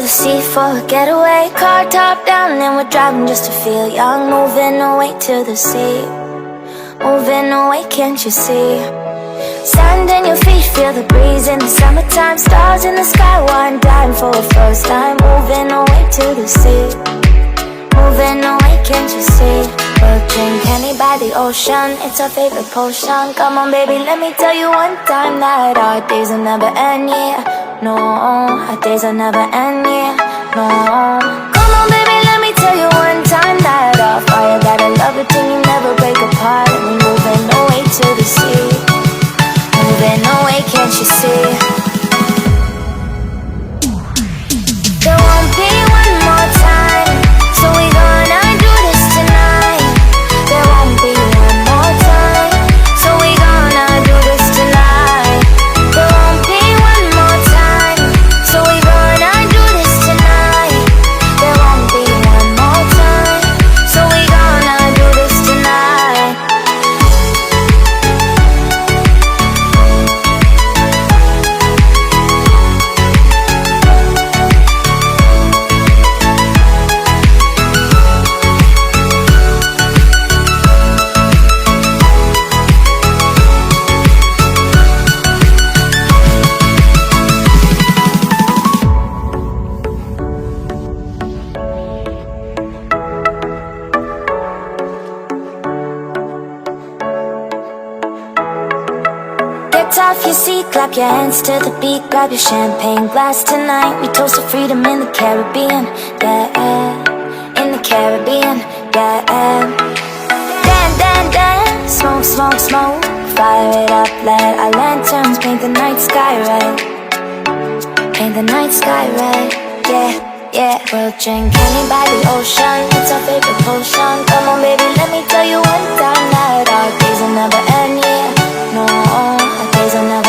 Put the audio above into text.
the sea for a getaway. Car top down and we're driving just to feel young. Moving away to the sea, moving away, can't you see? Sand in your feet, feel the breeze in the summertime. Stars in the sky, one dying for a first time. Moving away to the sea, moving away, can't you see? We'll drink honey by the ocean, it's our favorite potion. Come on baby, let me tell you one time that our days will never end, yeah. No, our days will never end, yeah. No. Come on baby, let me tell you one time that our fire got a love it till you never break apart. And we're moving away to the sea, moving away, can't you see? There won't be one more time, so we gonna do this tonight. There won't be one more time, so we gonna do this tonight. There won't be one more time, so we gonna do this tonight. There won't be one more time, so we gonna do this tonight. Get off your seat, clap your hands to the beat. Grab your champagne glass tonight. We toast to freedom in the Caribbean, yeah, in the Caribbean, yeah. Dance, dance, dance, smoke, smoke, smoke. Fire it up, let our lanterns paint the night sky red. Paint the night sky red, yeah, yeah. We'll drink honey by the ocean, it's our favorite potion. Come on baby, let me tell you one time that our days will never end, yeah. No, our days will never